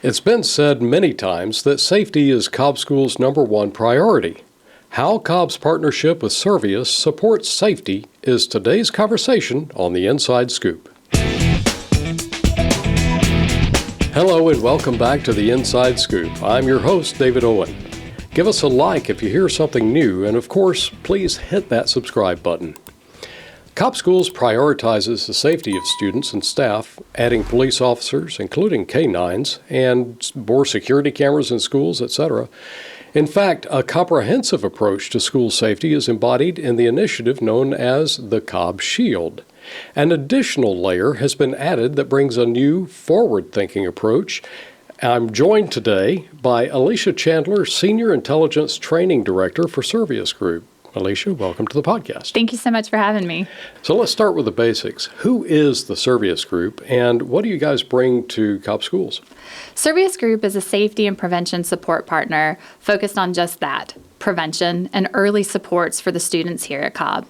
It's been said many times that safety is Cobb Schools' #1 priority. How Cobb's partnership with Servius supports safety is today's conversation on the Inside Scoop. Hello and welcome back to the Inside Scoop. I'm your host, David Owen. Give us a like if you hear something new, and of course, please hit that subscribe button. Cobb Schools prioritizes the safety of students and staff, adding police officers, including K-9s, and more security cameras in schools, etc. In fact, a comprehensive approach to school safety is embodied in the initiative known as the Cobb Shield. An additional layer has been added that brings a new, forward-thinking approach. I'm joined today by Alicia Chandler, Senior Intelligence Training Director for Servius Group. Alicia, welcome to the podcast. Thank you so much for having me. So let's start with the basics. Who is the Servius Group, and what do you guys bring to Cobb Schools? Servius Group is a safety and prevention support partner focused on just that, prevention and early supports for the students here at Cobb.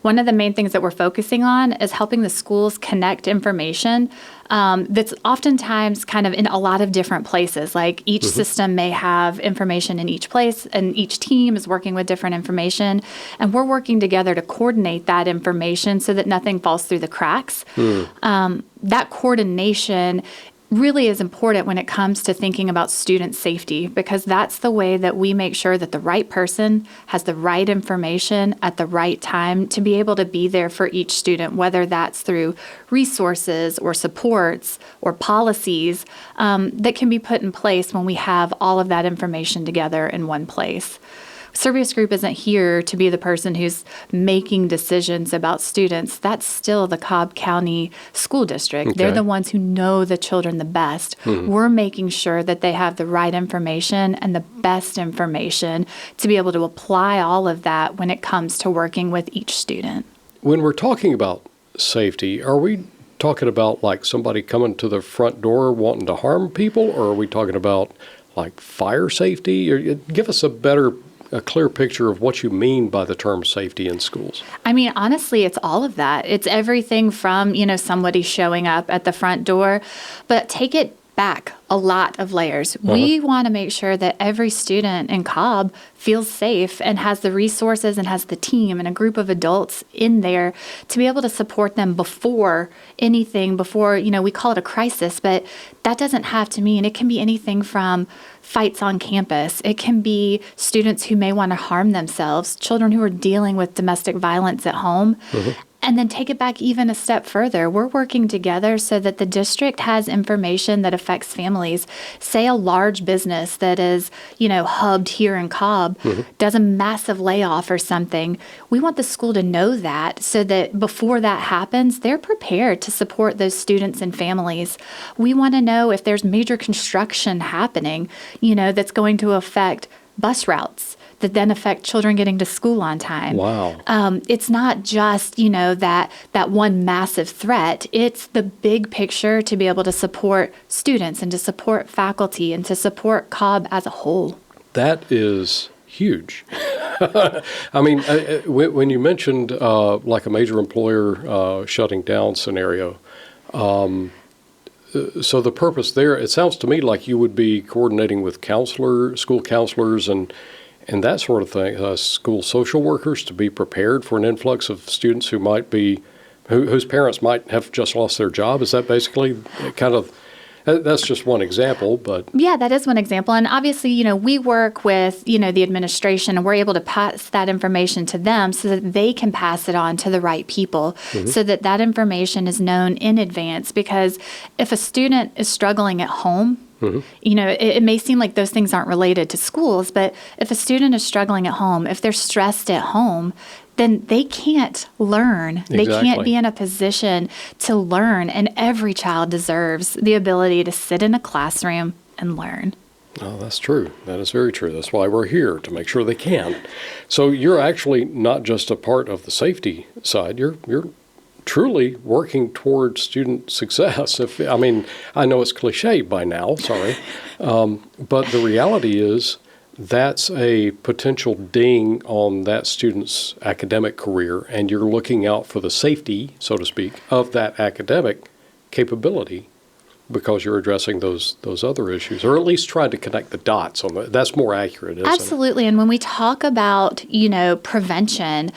One of the main things that we're focusing on is helping the schools connect information that's oftentimes kind of in a lot of different places. Like each system may have information in each place, and each team is working with different information. And we're working together to coordinate that information so that nothing falls through the cracks. That coordination really is important when it comes to thinking about student safety, because that's the way that we make sure that the right person has the right information at the right time to be able to be there for each student, whether that's through resources or supports or policies that can be put in place when we have all of that information together in one place. Servius Group isn't here to be the person who's making decisions about students. That's still the Cobb County School District. Okay. They're the ones who know the children the best. We're making sure that they have the right information and the best information to be able to apply all of that when it comes to working with each student. When we're talking about safety, are we talking about like somebody coming to the front door wanting to harm people, or are we talking about like fire safety? Or give us a clear picture of what you mean by the term safety in schools. I mean, honestly, it's all of that. It's everything from, somebody showing up at the front door, but take it back a lot of layers. We want to make sure that every student in Cobb feels safe and has the resources and has the team and a group of adults in there to be able to support them before anything, we call it a crisis, but that doesn't have to mean, it can be anything from fights on campus. It can be students who may want to harm themselves, children who are dealing with domestic violence at home. And then take it back even a step further. We're working together so that the district has information that affects families. Say a large business that is, hubbed here in Cobb does a massive layoff or something. We want the school to know that so that before that happens, they're prepared to support those students and families. We want to know if there's major construction happening, that's going to affect bus routes that then affect children getting to school on time. Wow. It's not just, that one massive threat. It's the big picture to be able to support students and to support faculty and to support Cobb as a whole. That is huge. I mean, when you mentioned like a major employer shutting down scenario, so the purpose there, it sounds to me like you would be coordinating with school counselors and that sort of thing, school social workers, to be prepared for an influx of students whose parents might have just lost their job. Is that basically that's just one example, but... Yeah, that is one example. And obviously, we work with, the administration, and we're able to pass that information to them so that they can pass it on to the right people, so that information is known in advance. Because if a student is struggling at home, it may seem like those things aren't related to schools, but if a student is struggling at home, if they're stressed at home, then they can't learn. Exactly. They can't be in a position to learn, and every child deserves the ability to sit in a classroom and learn. Oh, that's true. That is very true. That's why we're here, to make sure they can. So you're actually not just a part of the safety side. You're truly working towards student success. I know it's cliche by now, sorry, but the reality is that's a potential ding on that student's academic career, and you're looking out for the safety, so to speak, of that academic capability because you're addressing those other issues, or at least trying to connect the dots on that's more accurate, isn't it? Absolutely. And when we talk about, prevention,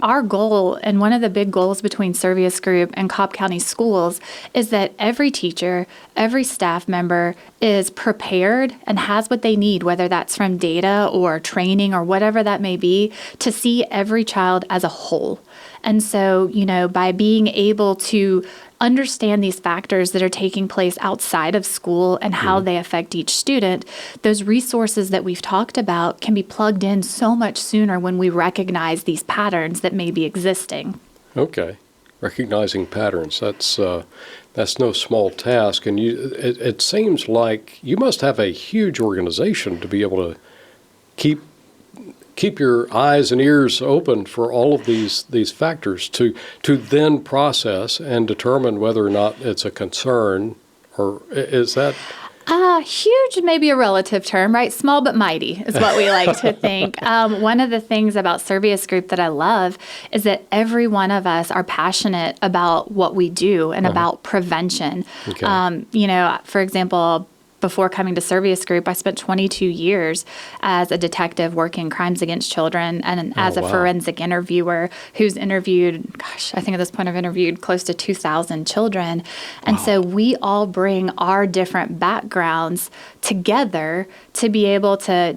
our goal, and one of the big goals between Servius Group and Cobb County Schools, is that every teacher, every staff member is prepared and has what they need, whether that's from data or training or whatever that may be, to see every child as a whole. And so, by being able to understand these factors that are taking place outside of school and how they affect each student, those resources that we've talked about can be plugged in so much sooner when we recognize these patterns that may be existing. Okay. Recognizing patterns, that's no small task. And it seems like you must have a huge organization to be able to keep your eyes and ears open for all of these factors to then process and determine whether or not it's a concern, or is that? Huge may be a relative term, right? Small but mighty is what we like to think. One of the things about Servius Group that I love is that every one of us are passionate about what we do and about prevention. Okay. For example, before coming to Servius Group, I spent 22 years as a detective working crimes against children and as a forensic interviewer who's interviewed, I think at this point I've interviewed close to 2,000 children. And so we all bring our different backgrounds together to be able to,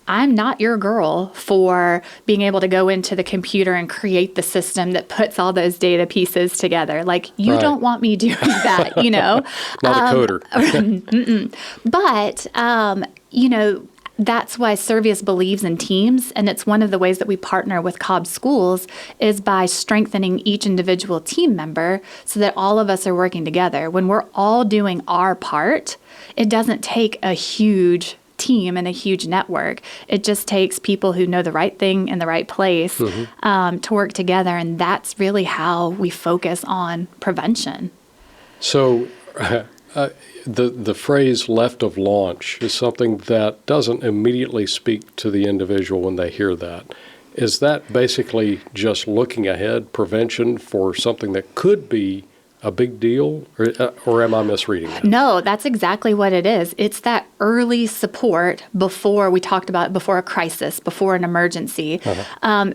I'm not your girl for being able to go into the computer and create the system that puts all those data pieces together. Like, you don't want me doing that, Not a coder. But, that's why Servius believes in teams, and it's one of the ways that we partner with Cobb Schools is by strengthening each individual team member so that all of us are working together. When we're all doing our part, it doesn't take a huge team and a huge network. It just takes people who know the right thing in the right place to work together, and that's really how we focus on prevention. So the phrase left of launch is something that doesn't immediately speak to the individual when they hear that. Is that basically just looking ahead, prevention for something that could be a big deal, or am I misreading that? No, that's exactly what it is. It's that early support before a crisis, before an emergency.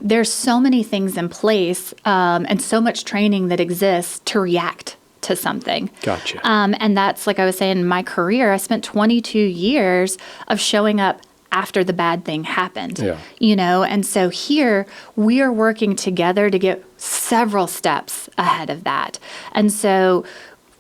There's so many things in place and so much training that exists to react to something. Gotcha. And that's, like I was saying, in my career, I spent 22 years of showing up after the bad thing happened. And so here we are working together to get several steps ahead of that. And so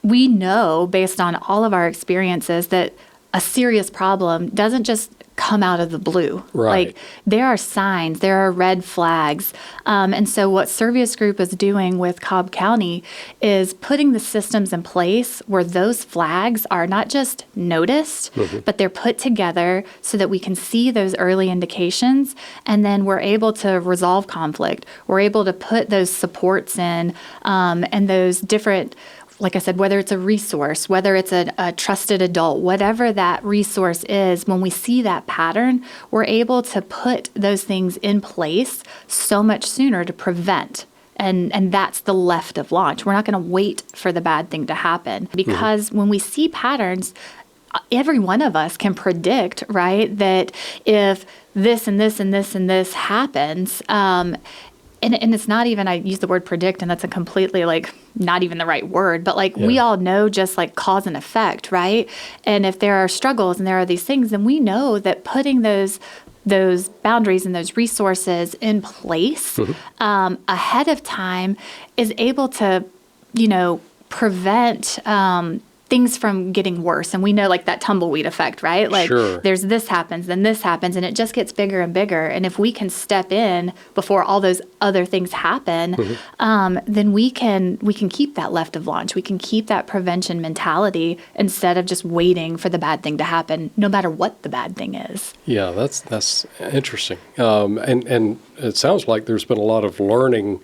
we know, based on all of our experiences, that a serious problem doesn't just come out of the blue. Right. Like, there are signs, there are red flags. And so what Servius Group is doing with Cobb County is putting the systems in place where those flags are not just noticed, but they're put together so that we can see those early indications, and then we're able to resolve conflict. We're able to put those supports in and those different, like I said, whether it's a resource, whether it's a trusted adult, whatever that resource is, when we see that pattern, we're able to put those things in place so much sooner to prevent. And that's the left of launch. We're not going to wait for the bad thing to happen, because when we see patterns, every one of us can predict, right, that if this and this and this and this happens, and it's not even, I use the word predict, and that's a completely, not even the right word, but we all know just cause and effect, right? And if there are struggles and there are these things, then we know that putting those boundaries and those resources in place ahead of time is able to, prevent things from getting worse. And we know that tumbleweed effect, right? There's this happens, then this happens, and it just gets bigger and bigger. And if we can step in before all those other things happen, then we can keep that left of launch. We can keep that prevention mentality instead of just waiting for the bad thing to happen, no matter what the bad thing is. Yeah, that's interesting. And it sounds like there's been a lot of learning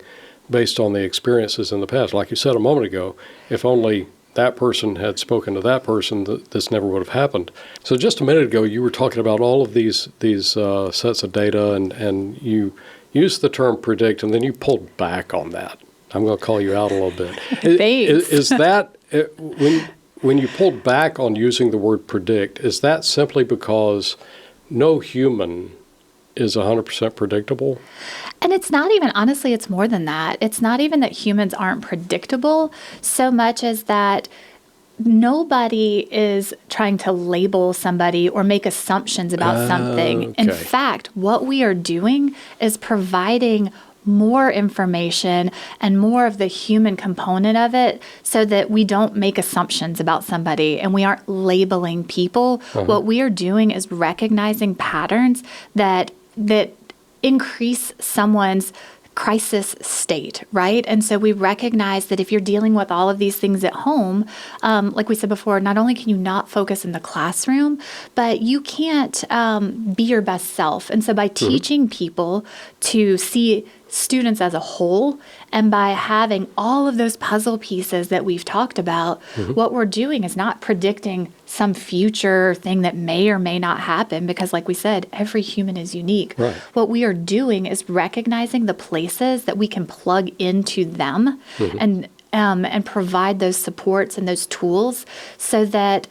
based on the experiences in the past. Like you said a moment ago, if only that person had spoken to that person, this never would have happened. So just a minute ago, you were talking about all of these sets of data, and you used the term predict, and then you pulled back on that. I'm going to call you out a little bit. Thanks. Is that when you pulled back on using the word predict, is that simply because no human is 100% predictable? And it's not even, honestly, it's more than that. It's not even that humans aren't predictable so much as that nobody is trying to label somebody or make assumptions about something. In Okay. fact, what we are doing is providing more information and more of the human component of it so that we don't make assumptions about somebody and we aren't labeling people. What we are doing is recognizing patterns that increase someone's crisis state, right? And so we recognize that if you're dealing with all of these things at home, like we said before, not only can you not focus in the classroom, but you can't be your best self. And so by teaching people to see students as a whole, and by having all of those puzzle pieces that we've talked about, what we're doing is not predicting some future thing that may or may not happen, because like we said, every human is unique. Right. What we are doing is recognizing the places that we can plug into them and provide those supports and those tools so that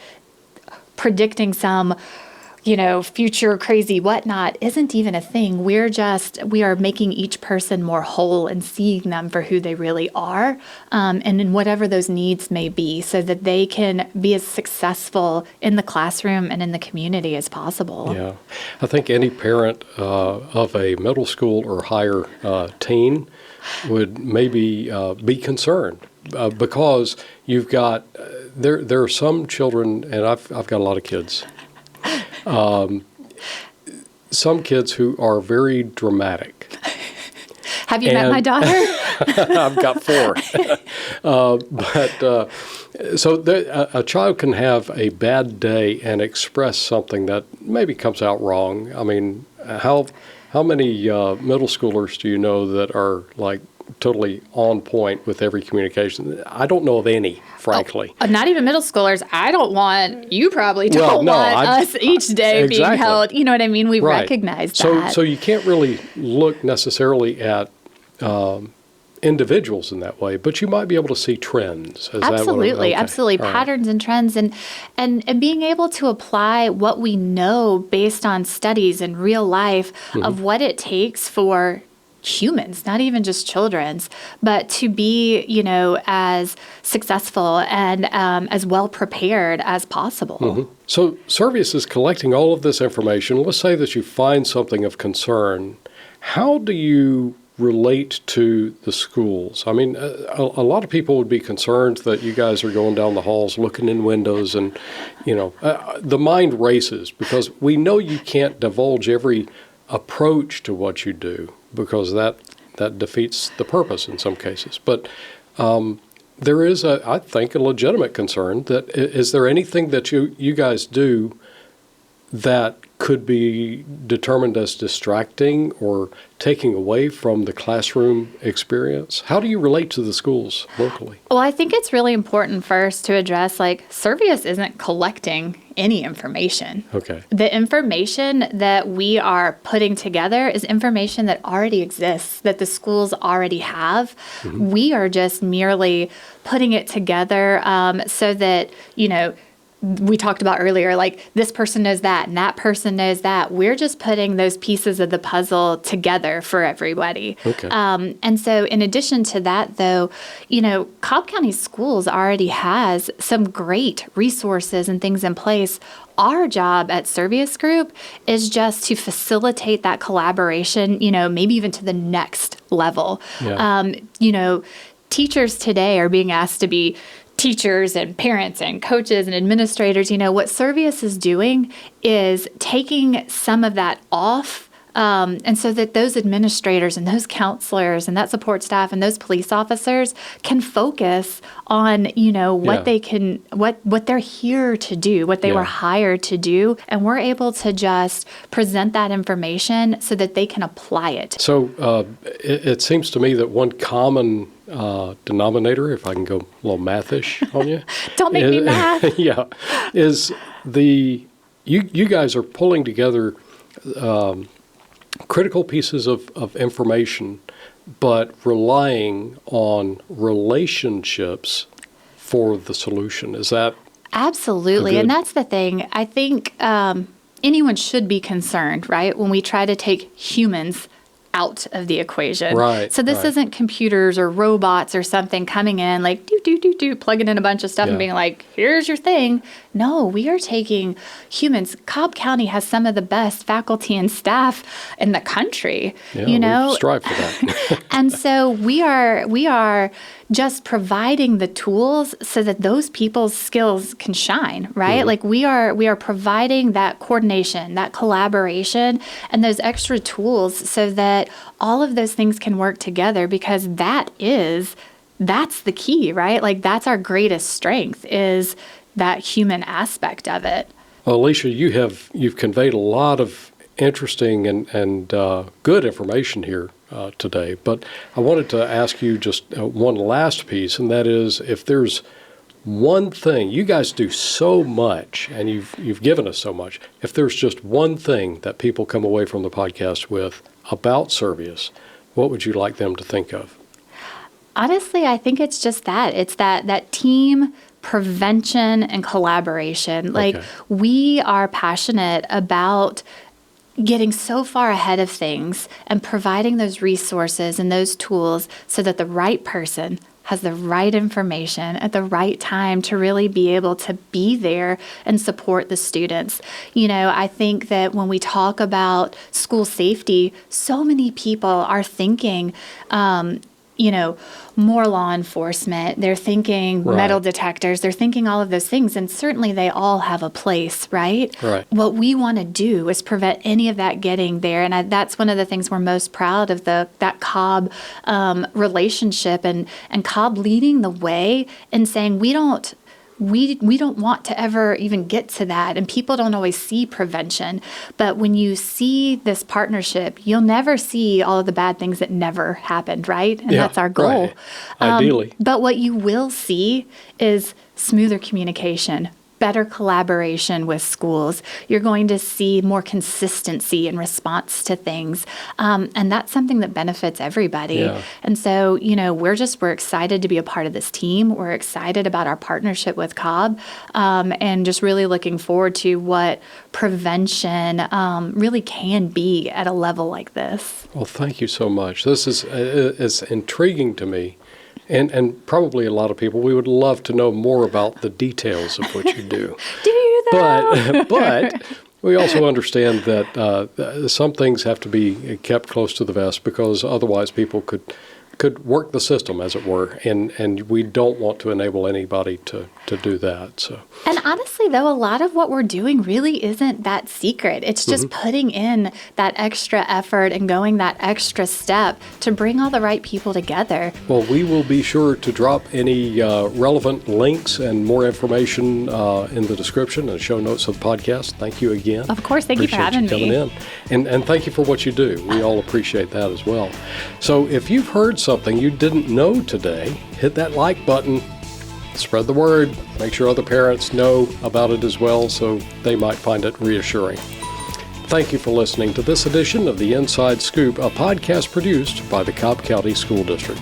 predicting some future crazy whatnot isn't even a thing. We are making each person more whole and seeing them for who they really are, and in whatever those needs may be, so that they can be as successful in the classroom and in the community as possible. Yeah. I think any parent of a middle school or higher teen would maybe be concerned because you've got, there are some children, and I've got a lot of kids, some kids who are very dramatic. Have you met my daughter? I've got 4. A child can have a bad day and express something that maybe comes out wrong. I mean, how many middle schoolers do you know that are like totally on point with every communication? I don't know of any, frankly. Not even middle schoolers. I don't want, you probably don't want us each day being held. You know what I mean? We recognize that. So you can't really look necessarily at individuals in that way, but you might be able to see trends. Absolutely. Patterns and trends, and being able to apply what we know based on studies in real life of what it takes for humans, not even just children's, but to be, as successful and as well prepared as possible. So Servius is collecting all of this information. Let's say that you find something of concern. How do you relate to the schools? I mean, a lot of people would be concerned that you guys are going down the halls looking in windows and, the mind races because we know you can't divulge every approach to what you do because that defeats the purpose in some cases. But there is, I think, a legitimate concern that is there anything that you guys do that could be determined as distracting or taking away from the classroom experience? How do you relate to the schools locally? Well, I think it's really important first to address, Servius isn't collecting any information. Okay. The information that we are putting together is information that already exists, that the schools already have. We are just merely putting it together so that, we talked about earlier, this person knows that and that person knows that. We're just putting those pieces of the puzzle together for everybody. Okay. And so in addition to that, though, Cobb County Schools already has some great resources and things in place. Our job at Servius Group is just to facilitate that collaboration, maybe even to the next level. Yeah. Teachers today are being asked to be teachers and parents and coaches and administrators. What Servius is doing is taking some of that off. And so that those administrators and those counselors and that support staff and those police officers can focus on, what they can, what they're here to do, what they were hired to do. And we're able to just present that information so that they can apply it. So it seems to me that one common denominator, if I can go a little mathish on you. Don't make me math. Is you guys are pulling together critical pieces of information, but relying on relationships for the solution. Is that Absolutely. And that's the thing. I think anyone should be concerned, right, when we try to take humans out of the equation. Right. So this isn't computers or robots or something coming in like plugging in a bunch of stuff and being like, here's your thing. No, we are taking humans. Cobb County has some of the best faculty and staff in the country. Yeah, we strive for that. And so we are just providing the tools so that those people's skills can shine, right? Like we are providing that coordination, that collaboration, and those extra tools so that all of those things can work together, because that's the key, right? Like that's our greatest strength, is that human aspect of it. Well, Alicia, you've conveyed a lot of interesting and good information here today, but I wanted to ask you just one last piece, and that is, if there's one thing, you guys do so much and you've given us so much, if there's just one thing that people come away from the podcast with about Servius, what would you like them to think of? Honestly, I think it's just that. It's that team, prevention, and collaboration. Like we are passionate about getting so far ahead of things and providing those resources and those tools so that the right person has the right information at the right time to really be able to be there and support the students. I think that when we talk about school safety, so many people are thinking, more law enforcement. They're thinking metal detectors. They're thinking all of those things. And certainly they all have a place, right? What we want to do is prevent any of that getting there. And that's one of the things we're most proud of, that Cobb relationship and Cobb leading the way and saying we don't want to ever even get to that. And people don't always see prevention. But when you see this partnership, you'll never see all of the bad things that never happened, right? And that's our goal. Right. Ideally. But what you will see is smoother communication, better collaboration with schools. You're going to see more consistency in response to things. And that's something that benefits everybody. Yeah. And so, we're excited to be a part of this team. We're excited about our partnership with Cobb, and just really looking forward to what prevention really can be at a level like this. Well, thank you so much. This is it's intriguing to me. And probably a lot of people, we would love to know more about the details of what you do. Do you though? But we also understand that some things have to be kept close to the vest, because otherwise people could work the system, as it were, and we don't want to enable anybody to do that. So. And honestly, though, a lot of what we're doing really isn't that secret. It's just putting in that extra effort and going that extra step to bring all the right people together. Well, we will be sure to drop any relevant links and more information in the description and show notes of the podcast. Thank you again. Of course, thank you for having me. Coming in. And thank you for what you do. We all appreciate that as well. So if you've heard something you didn't know today, hit that like button. Spread the word. Make sure other parents know about it as well, so they might find it reassuring. Thank you for listening to this edition of The Inside Scoop, a podcast produced by the Cobb County School District.